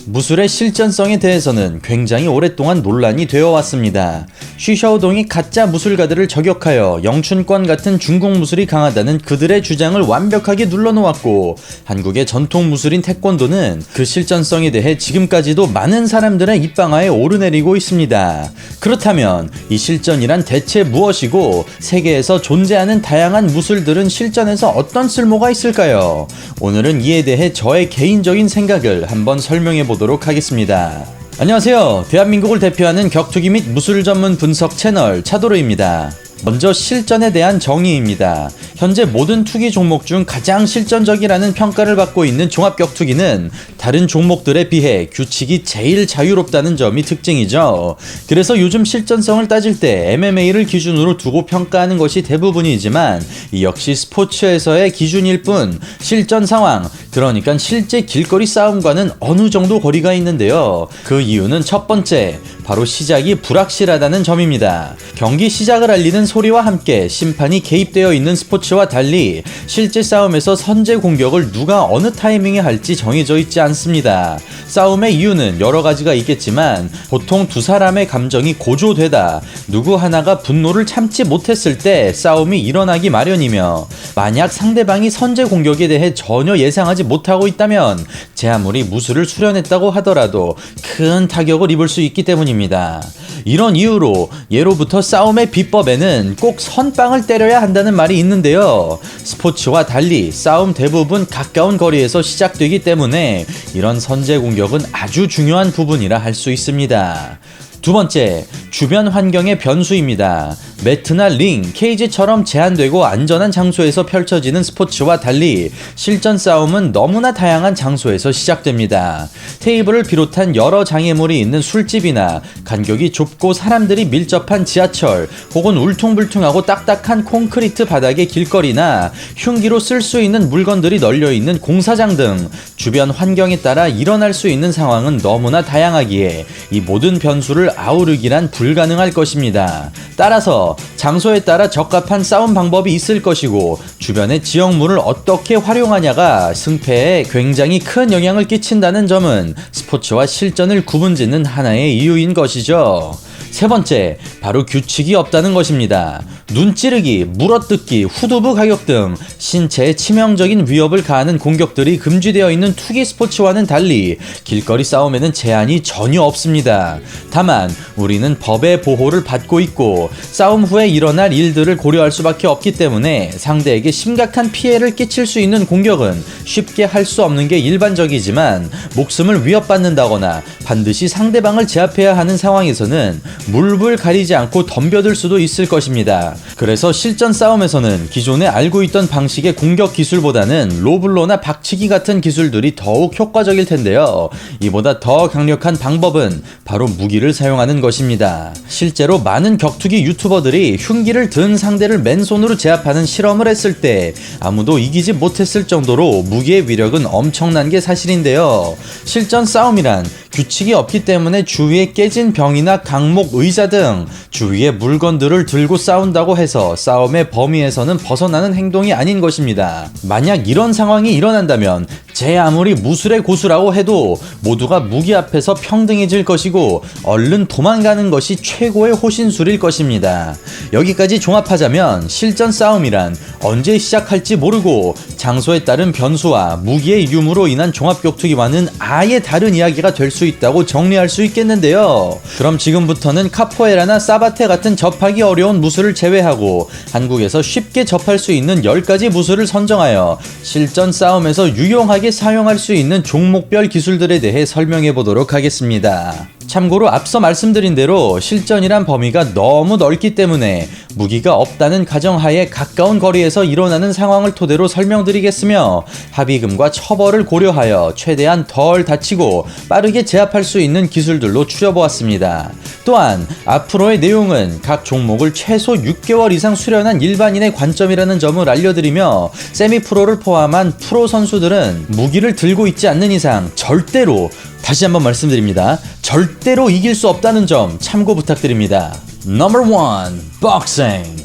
무술의 실전성에 대해서는 굉장히 오랫동안 논란이 되어 왔습니다. 쉬샤오동이 가짜 무술가들을 저격하여 영춘권 같은 중국 무술이 강하다는 그들의 주장을 완벽하게 눌러놓았고, 한국의 전통 무술인 태권도는 그 실전성에 대해 지금까지도 많은 사람들의 입방아에 오르내리고 있습니다. 그렇다면 이 실전이란 대체 무엇이고, 세계에서 존재하는 다양한 무술들은 실전에서 어떤 쓸모가 있을까요? 오늘은 이에 대해 저의 개인적인 생각을 한번 설명해 보도록 하겠습니다. 안녕하세요. 대한민국을 대표하는 격투기 및 무술 전문 분석 채널 차도르입니다. 먼저 실전에 대한 정의입니다. 현재 모든 투기 종목 중 가장 실전적이라는 평가를 받고 있는 종합격투기는 다른 종목들에 비해 규칙이 제일 자유롭다는 점이 특징이죠. 그래서 요즘 실전성을 따질 때 MMA를 기준으로 두고 평가하는 것이 대부분이지만, 이 역시 스포츠에서의 기준일 뿐 실전 상황, 그러니까 실제 길거리 싸움과는 어느 정도 거리가 있는데요. 그 이유는 첫 번째, 바로 시작이 불확실하다는 점입니다. 경기 시작을 알리는 소리와 함께 심판이 개입되어 있는 스포츠와 달리 실제 싸움에서 선제 공격을 누가 어느 타이밍에 할지 정해져 있지 않습니다. 싸움의 이유는 여러 가지가 있겠지만 보통 두 사람의 감정이 고조되다, 누구 하나가 분노를 참지 못했을 때 싸움이 일어나기 마련이며, 만약 상대방이 선제 공격에 대해 전혀 예상하지 못하고 있다면 제 아무리 무술을 수련했다고 하더라도 큰 타격을 입을 수 있기 때문입니다. 이런 이유로 예로부터 싸움의 비법에는 꼭 선빵을 때려야 한다는 말이 있는데요. 스포츠와 달리 싸움 대부분 가까운 거리에서 시작되기 때문에 이런 선제 공격은 아주 중요한 부분이라 할 수 있습니다. 두 번째, 주변 환경의 변수입니다. 매트나 링, 케이지처럼 제한되고 안전한 장소에서 펼쳐지는 스포츠와 달리 실전 싸움은 너무나 다양한 장소에서 시작됩니다. 테이블을 비롯한 여러 장애물이 있는 술집이나 간격이 좁고 사람들이 밀접한 지하철, 혹은 울퉁불퉁하고 딱딱한 콘크리트 바닥의 길거리나 흉기로 쓸 수 있는 물건들이 널려있는 공사장 등 주변 환경에 따라 일어날 수 있는 상황은 너무나 다양하기에 이 모든 변수를 아우르기란 불가능할 것입니다. 따라서 장소에 따라 적합한 싸움 방법이 있을 것이고, 주변의 지역물을 어떻게 활용하냐가 승패에 굉장히 큰 영향을 끼친다는 점은 스포츠와 실전을 구분짓는 하나의 이유인 것이죠. 세 번째, 바로 규칙이 없다는 것입니다. 눈찌르기, 물어뜯기, 후두부 가격 등 신체에 치명적인 위협을 가하는 공격들이 금지되어 있는 투기 스포츠와는 달리 길거리 싸움에는 제한이 전혀 없습니다. 다만 우리는 법의 보호를 받고 있고 싸움 후에 일어날 일들을 고려할 수밖에 없기 때문에 상대에게 심각한 피해를 끼칠 수 있는 공격은 쉽게 할 수 없는 게 일반적이지만, 목숨을 위협받는다거나 반드시 상대방을 제압해야 하는 상황에서는 물불 가리지 않고 덤벼들 수도 있을 것입니다. 그래서 실전 싸움에서는 기존에 알고 있던 방식의 공격 기술보다는 로블로나 박치기 같은 기술들이 더욱 효과적일 텐데요. 이보다 더 강력한 방법은 바로 무기를 사용하는 것입니다. 실제로 많은 격투기 유튜버들이 흉기를 든 상대를 맨손으로 제압하는 실험을 했을 때 아무도 이기지 못했을 정도로 무기의 위력은 엄청난 게 사실인데요. 실전 싸움이란 규칙이 없기 때문에 주위에 깨진 병이나 강목, 의자 등 주위의 물건들을 들고 싸운다고 해서 싸움의 범위에서는 벗어나는 행동이 아닌 것입니다. 만약 이런 상황이 일어난다면 제 아무리 무술의 고수라고 해도 모두가 무기 앞에서 평등해질 것이고 얼른 도망가는 것이 최고의 호신술일 것입니다. 여기까지 종합하자면 실전 싸움이란 언제 시작할지 모르고 장소에 따른 변수와 무기의 유무로 인한 종합격투기와는 아예 다른 이야기가 될 수 있다고 정리할 수 있겠는데요. 그럼 지금부터는 카포에라나 사바테 같은 접하기 어려운 무술을 제외하고 한국에서 쉽게 접할 수 있는 10가지 무술을 선정하여 실전 싸움에서 유용하게 사용할 수 있는 종목별 기술들에 대해 설명해 보도록 하겠습니다. 참고로 앞서 말씀드린 대로 실전이란 범위가 너무 넓기 때문에 무기가 없다는 가정하에 가까운 거리에서 일어나는 상황을 토대로 설명드리겠으며, 합의금과 처벌을 고려하여 최대한 덜 다치고 빠르게 제압할 수 있는 기술들로 추려보았습니다. 또한 앞으로의 내용은 각 종목을 최소 6개월 이상 수련한 일반인의 관점이라는 점을 알려드리며, 세미프로를 포함한 프로 선수들은 무기를 들고 있지 않는 이상 절대로, 다시 한번 말씀드립니다, 절대로 이길 수 없다는 점 참고 부탁드립니다. Number 1. Boxing.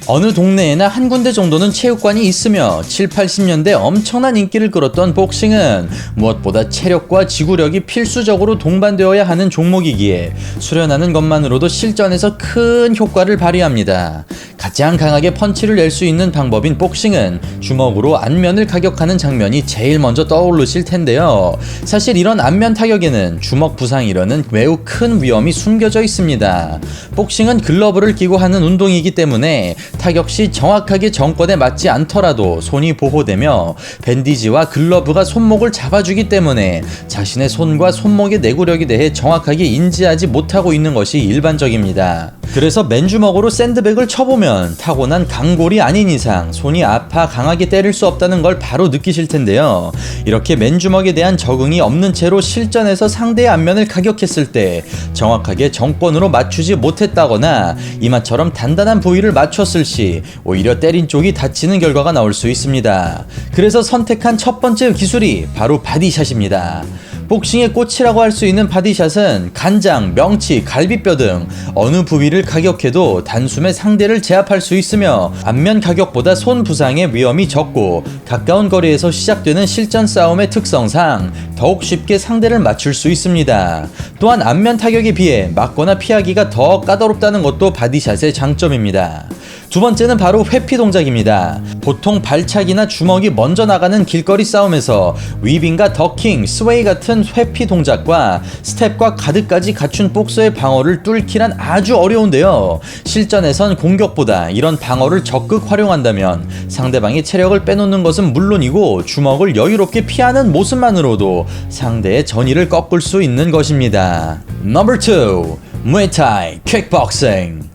어느 동네에나 한 군데 정도는 체육관이 있으며 7, 80년대 엄청난 인기를 끌었던 복싱은 무엇보다 체력과 지구력이 필수적으로 동반되어야 하는 종목이기에 수련하는 것만으로도 실전에서 큰 효과를 발휘합니다. 가장 강하게 펀치를 낼 수 있는 방법인 복싱은 주먹으로 안면을 가격하는 장면이 제일 먼저 떠오르실 텐데요. 사실 이런 안면 타격에는 주먹 부상이 이르는 매우 큰 위험이 숨겨져 있습니다. 복싱은 글러브를 끼고 하는 운동이기 때문에 타격 시 정확하게 정권에 맞지 않더라도 손이 보호되며 밴디지와 글러브가 손목을 잡아주기 때문에 자신의 손과 손목의 내구력에 대해 정확하게 인지하지 못하고 있는 것이 일반적입니다. 그래서 맨주먹으로 샌드백을 쳐보면 타고난 강골이 아닌 이상 손이 아파 강하게 때릴 수 없다는 걸 바로 느끼실 텐데요. 이렇게 맨주먹에 대한 적응이 없는 채로 실전에서 상대의 안면을 가격했을 때 정확하게 정권으로 맞추지 못했다거나 이마처럼 단단한 부위를 맞췄을 시 오히려 때린 쪽이 다치는 결과가 나올 수 있습니다. 그래서 선택한 첫 번째 기술이 바로 바디샷입니다. 복싱의 꽃이라고 할 수 있는 바디샷은 간장, 명치, 갈비뼈 등 어느 부위를 가격해도 단숨에 상대를 제압할 수 있으며 안면 가격보다 손 부상의 위험이 적고 가까운 거리에서 시작되는 실전 싸움의 특성상 더욱 쉽게 상대를 맞출 수 있습니다. 또한 안면 타격에 비해 맞거나 피하기가 더 까다롭다는 것도 바디샷의 장점입니다. 두 번째는 바로 회피 동작입니다. 보통 발차기나 주먹이 먼저 나가는 길거리 싸움에서 위빙과 더킹, 스웨이 같은 회피 동작과 스텝과 가드까지 갖춘 복서의 방어를 뚫기란 아주 어려운데요. 실전에선 공격보다 이런 방어를 적극 활용한다면 상대방의 체력을 빼놓는 것은 물론이고 주먹을 여유롭게 피하는 모습만으로도 상대의 전의를 꺾을 수 있는 것입니다. Number 2. 무에타이, 킥복싱.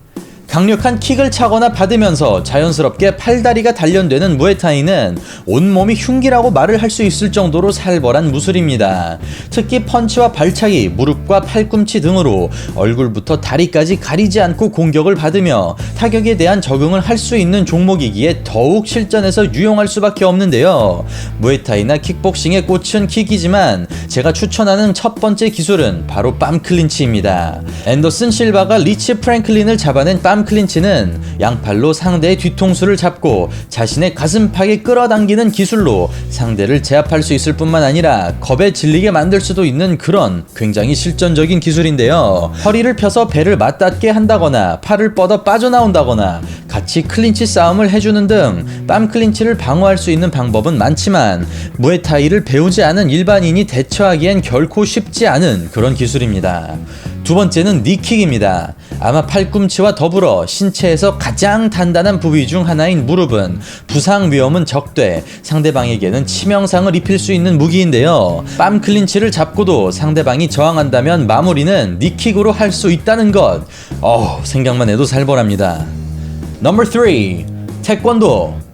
강력한 킥을 차거나 받으면서 자연스럽게 팔다리가 단련되는 무에타이는 온몸이 흉기라고 말을 할 수 있을 정도로 살벌한 무술입니다. 특히 펀치와 발차기, 무릎과 팔꿈치 등으로 얼굴부터 다리까지 가리지 않고 공격을 받으며 타격에 대한 적응을 할 수 있는 종목이기에 더욱 실전에서 유용할 수밖에 없는데요. 무에타이나 킥복싱의 꽃은 킥이지만 제가 추천하는 첫 번째 기술은 바로 빰 클린치입니다. 앤더슨 실바가 리치 프랭클린을 잡아낸 빰 클린치는 양팔로 상대의 뒤통수를 잡고 자신의 가슴팍에 끌어당기는 기술로 상대를 제압할 수 있을 뿐만 아니라 겁에 질리게 만들 수도 있는 그런 굉장히 실전적인 기술인데요. 허리를 펴서 배를 맞닿게 한다거나 팔을 뻗어 빠져나온다거나 같이 클린치 싸움을 해주는 등 빰 클린치를 방어할 수 있는 방법은 많지만 무에타이를 배우지 않은 일반인이 대처하기엔 결코 쉽지 않은 그런 기술입니다. 두 번째는 니킥입니다. 아마 팔꿈치와 더불어 신체에서 가장 단단한 부위 중 하나인 무릎은 부상 위험은 적되 상대방에게는 치명상을 입힐 수 있는 무기인데요. 빰 클린치를 잡고도 상대방이 저항한다면 마무리는 니킥으로 할 수 있다는 것. 생각만 해도 살벌합니다. Number 3. 태권도.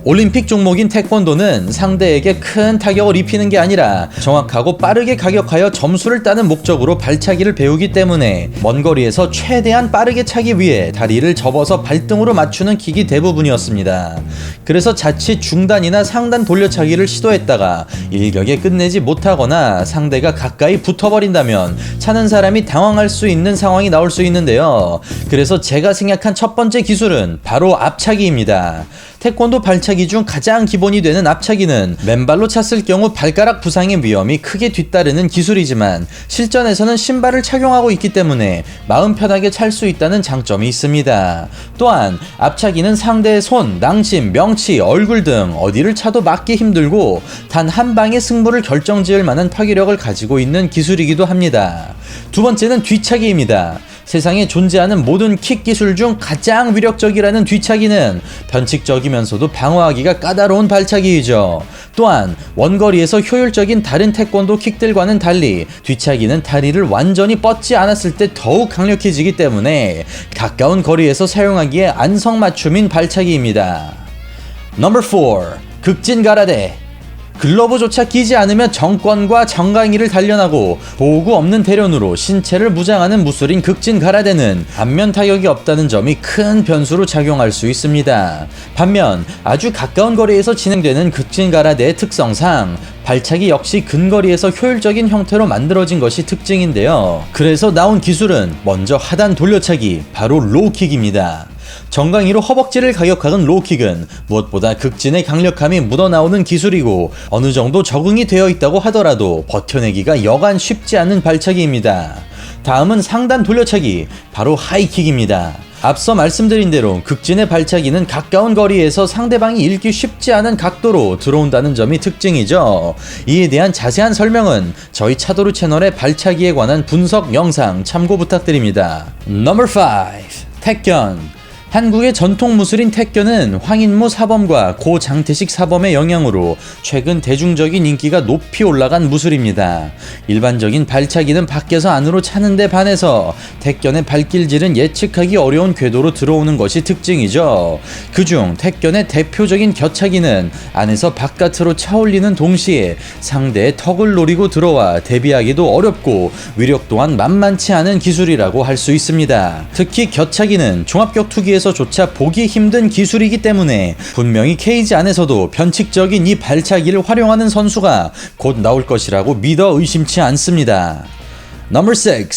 올림픽 종목인 태권도는 상대에게 큰 타격을 입히는 게 아니라 정확하고 빠르게 가격하여 점수를 따는 목적으로 발차기를 배우기 때문에 먼 거리에서 최대한 빠르게 차기 위해 다리를 접어서 발등으로 맞추는 킥이 대부분이었습니다. 그래서 자칫 중단이나 상단 돌려차기를 시도했다가 일격에 끝내지 못하거나 상대가 가까이 붙어버린다면 차는 사람이 당황할 수 있는 상황이 나올 수 있는데요. 그래서 제가 생각한 첫 번째 기술은 바로 앞차기입니다. 태권도 발차기 중 가장 기본이 되는 앞차기는 맨발로 찼을 경우 발가락 부상의 위험이 크게 뒤따르는 기술이지만 실전에서는 신발을 착용하고 있기 때문에 마음 편하게 찰 수 있다는 장점이 있습니다. 또한 앞차기는 상대의 손, 낭심, 명치, 얼굴 등 어디를 차도 막기 힘들고 단 한 방에 승부를 결정지을 만한 파괴력을 가지고 있는 기술이기도 합니다. 두 번째는 뒤차기입니다. 세상에 존재하는 모든 킥 기술 중 가장 위력적이라는 뒤차기는 변칙적이면서도 방어하기가 까다로운 발차기이죠. 또한 원거리에서 효율적인 다른 태권도 킥들과는 달리 뒤차기는 다리를 완전히 뻗지 않았을 때 더욱 강력해지기 때문에 가까운 거리에서 사용하기에 안성맞춤인 발차기입니다. Number 4. 극진 가라데. 글러브조차 끼지 않으며 정권과 정강이를 단련하고 보호구 없는 대련으로 신체를 무장하는 무술인 극진 가라데는 안면 타격이 없다는 점이 큰 변수로 작용할 수 있습니다. 반면 아주 가까운 거리에서 진행되는 극진 가라데의 특성상 발차기 역시 근거리에서 효율적인 형태로 만들어진 것이 특징인데요. 그래서 나온 기술은 먼저 하단 돌려차기, 바로 로우킥입니다. 정강이로 허벅지를 가격하는 로킥은 무엇보다 극진의 강력함이 묻어나오는 기술이고 어느 정도 적응이 되어 있다고 하더라도 버텨내기가 여간 쉽지 않은 발차기입니다. 다음은 상단 돌려차기, 바로 하이킥입니다. 앞서 말씀드린 대로 극진의 발차기는 가까운 거리에서 상대방이 읽기 쉽지 않은 각도로 들어온다는 점이 특징이죠. 이에 대한 자세한 설명은 저희 차도루 채널의 발차기에 관한 분석 영상 참고 부탁드립니다. Number 5. 택견. 한국의 전통 무술인 택견은 황인무 사범과 고 장태식 사범의 영향으로 최근 대중적인 인기가 높이 올라간 무술입니다. 일반적인 발차기는 밖에서 안으로 차는 데 반해서 택견의 발길질은 예측하기 어려운 궤도로 들어오는 것이 특징이죠. 그중 택견의 대표적인 겨차기는 안에서 바깥으로 차올리는 동시에 상대의 턱을 노리고 들어와 대비하기도 어렵고 위력 또한 만만치 않은 기술이라고 할 수 있습니다. 특히 겨차기는 종합격투기에서 조차 보기 힘든 기술이기 때문에 분명히 케이지 안에서도 변칙적인 이 발차기를 활용하는 선수가 곧 나올 것이라고 믿어 의심치 않습니다. Number 6.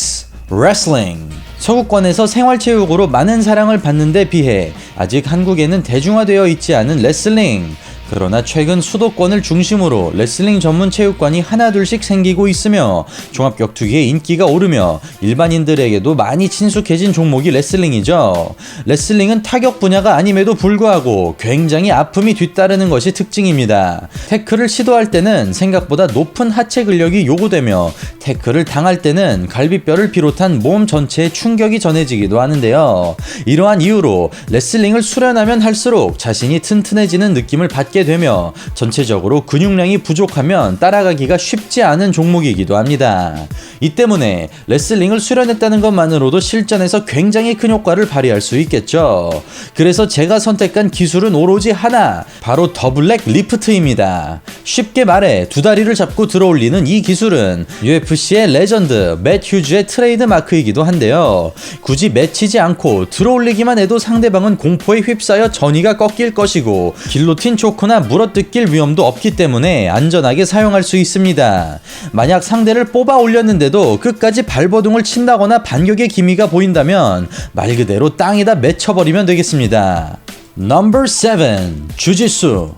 Wrestling. 서구권에서 생활체육으로 많은 사랑을 받는 데 비해 아직 한국에는 대중화되어 있지 않은 레슬링. 그러나 최근 수도권을 중심으로 레슬링 전문 체육관이 하나둘씩 생기고 있으며 종합격투기의 인기가 오르며 일반인들에게도 많이 친숙해진 종목이 레슬링이죠. 레슬링은 타격 분야가 아님에도 불구하고 굉장히 아픔이 뒤따르는 것이 특징입니다. 태클을 시도할 때는 생각보다 높은 하체 근력이 요구되며 태클을 당할 때는 갈비뼈를 비롯한 몸 전체에 충격이 전해지기도 하는데요. 이러한 이유로 레슬링을 수련하면 할수록 자신이 튼튼해지는 느낌을 받게 되며 전체적으로 근육량이 부족하면 따라가기가 쉽지 않은 종목이기도 합니다. 이 때문에 레슬링을 수련했다는 것만으로도 실전에서 굉장히 큰 효과를 발휘할 수 있겠죠. 그래서 제가 선택한 기술은 오로지 하나, 바로 더블렉 리프트입니다. 쉽게 말해 두 다리를 잡고 들어올리는 이 기술은 UFC의 레전드 맷 휴즈의 트레이드 마크이기도 한데요. 굳이 맺히지 않고 들어올리기만 해도 상대방은 공포에 휩싸여 전이가 꺾일 것이고 길로틴 초크나 물어뜯길 위험도 없기 때문에 안전하게 사용할 수 있습니다. 만약 상대를 뽑아 올렸는데도 끝까지 발버둥을 친다거나 반격의 기미가 보인다면 말 그대로 땅에다 맺혀버리면 되겠습니다. Number 7. 주짓수.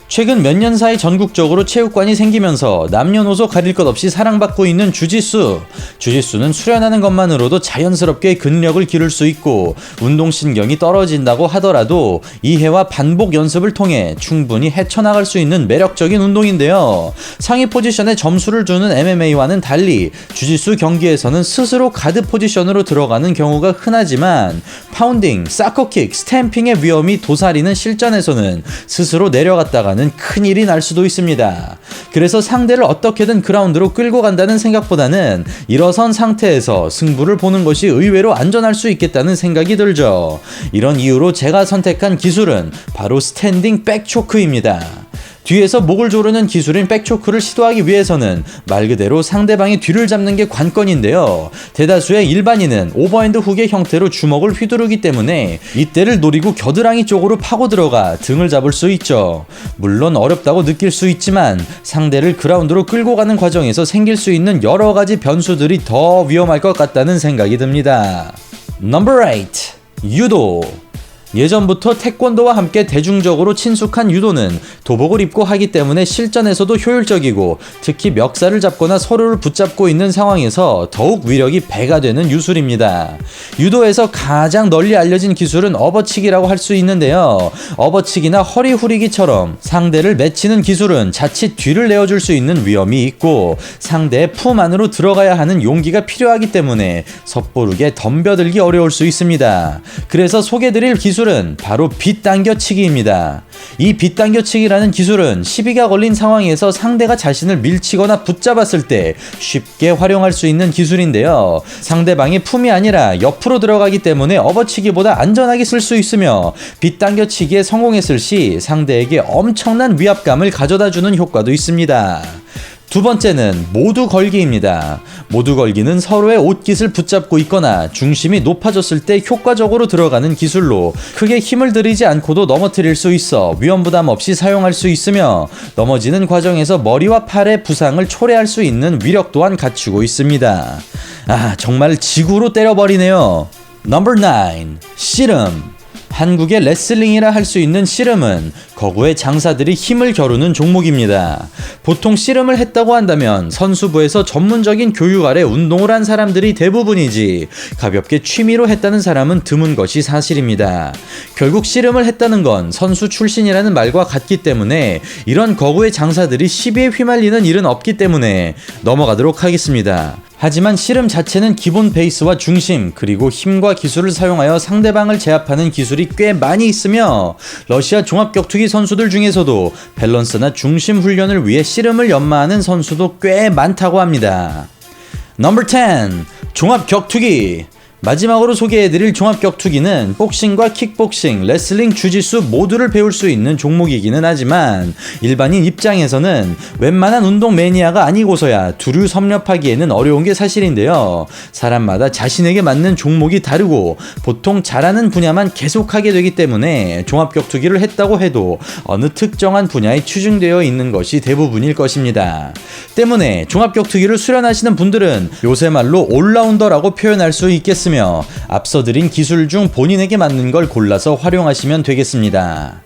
최근 몇 년 사이 전국적으로 체육관이 생기면서 남녀노소 가릴 것 없이 사랑받고 있는 주짓수. 주짓수는 수련하는 것만으로도 자연스럽게 근력을 기를 수 있고 운동신경이 떨어진다고 하더라도 이해와 반복 연습을 통해 충분히 헤쳐나갈 수 있는 매력적인 운동인데요. 상위 포지션에 점수를 주는 MMA와는 달리 주짓수 경기에서는 스스로 가드 포지션으로 들어가는 경우가 흔하지만 파운딩, 사커킥, 스탬핑의 위험이 도사리는 실전에서는 스스로 내려갔다가 큰일이 날 수도 있습니다. 그래서 상대를 어떻게든 그라운드로 끌고 간다는 생각보다는 일어선 상태에서 승부를 보는 것이 의외로 안전할 수 있겠다는 생각이 들죠. 이런 이유로 제가 선택한 기술은 바로 스탠딩 백초크입니다. 뒤에서 목을 조르는 기술인 백초크를 시도하기 위해서는 말 그대로 상대방의 뒤를 잡는 게 관건인데요. 대다수의 일반인은 오버핸드 훅의 형태로 주먹을 휘두르기 때문에 이때를 노리고 겨드랑이 쪽으로 파고 들어가 등을 잡을 수 있죠. 물론 어렵다고 느낄 수 있지만 상대를 그라운드로 끌고 가는 과정에서 생길 수 있는 여러 가지 변수들이 더 위험할 것 같다는 생각이 듭니다. Number 8. 유도. 예전부터 태권도와 함께 대중적으로 친숙한 유도는 도복을 입고 하기 때문에 실전에서도 효율적이고 특히 멱살을 잡거나 서로를 붙잡고 있는 상황에서 더욱 위력이 배가 되는 유술입니다. 유도에서 가장 널리 알려진 기술은 업어치기라고 할 수 있는데요. 업어치기나 허리 후리기처럼 상대를 맺히는 기술은 자칫 뒤를 내어줄 수 있는 위험이 있고 상대의 품 안으로 들어가야 하는 용기가 필요하기 때문에 섣부르게 덤벼들기 어려울 수 있습니다. 그래서 소개드릴 기술은 바로 빗당겨치기입니다. 이 빗당겨치기라는 기술은 시비가 걸린 상황에서 상대가 자신을 밀치거나 붙잡았을 때 쉽게 활용할 수 있는 기술인데요. 상대방의 품이 아니라 옆으로 들어가기 때문에 업어치기보다 안전하게 쓸 수 있으며 빗당겨치기에 성공했을 시 상대에게 엄청난 위압감을 가져다주는 효과도 있습니다. 두 번째는 모두 걸기입니다. 모두 걸기는 서로의 옷깃을 붙잡고 있거나 중심이 높아졌을 때 효과적으로 들어가는 기술로 크게 힘을 들이지 않고도 넘어뜨릴 수 있어 위험 부담 없이 사용할 수 있으며 넘어지는 과정에서 머리와 팔의 부상을 초래할 수 있는 위력 또한 갖추고 있습니다. 정말 지구로 때려버리네요. Number 9. 씨름. 한국의 레슬링이라 할 수 있는 씨름은 거구의 장사들이 힘을 겨루는 종목입니다. 보통 씨름을 했다고 한다면 선수부에서 전문적인 교육 아래 운동을 한 사람들이 대부분이지 가볍게 취미로 했다는 사람은 드문 것이 사실입니다. 결국 씨름을 했다는 건 선수 출신이라는 말과 같기 때문에 이런 거구의 장사들이 시비에 휘말리는 일은 없기 때문에 넘어가도록 하겠습니다. 하지만 씨름 자체는 기본 베이스와 중심 그리고 힘과 기술을 사용하여 상대방을 제압하는 기술이 꽤 많이 있으며 러시아 종합격투기 선수들 중에서도 밸런스나 중심 훈련을 위해 씨름을 연마하는 선수도 꽤 많다고 합니다. 넘버 10. 종합격투기. 마지막으로 소개해드릴 종합격투기는 복싱과 킥복싱, 레슬링, 주짓수 모두를 배울 수 있는 종목이기는 하지만 일반인 입장에서는 웬만한 운동 매니아가 아니고서야 두루 섭렵하기에는 어려운 게 사실인데요. 사람마다 자신에게 맞는 종목이 다르고 보통 잘하는 분야만 계속하게 되기 때문에 종합격투기를 했다고 해도 어느 특정한 분야에 치중되어 있는 것이 대부분일 것입니다. 때문에 종합격투기를 수련하시는 분들은 요새 말로 올라운더라고 표현할 수 있겠습니다. 앞서 드린 기술 중 본인에게 맞는 걸 골라서 활용하시면 되겠습니다.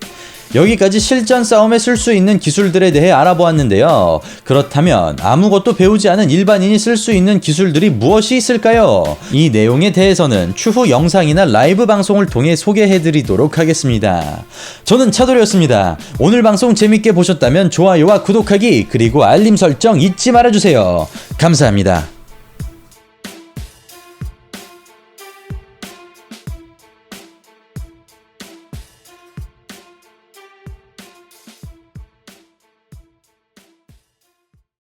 여기까지 실전 싸움에 쓸 수 있는 기술들에 대해 알아보았는데요. 그렇다면 아무것도 배우지 않은 일반인이 쓸 수 있는 기술들이 무엇이 있을까요? 이 내용에 대해서는 추후 영상이나 라이브 방송을 통해 소개해드리도록 하겠습니다. 저는 차돌이었습니다. 오늘 방송 재밌게 보셨다면 좋아요와 구독하기 그리고 알림 설정 잊지 말아주세요. 감사합니다.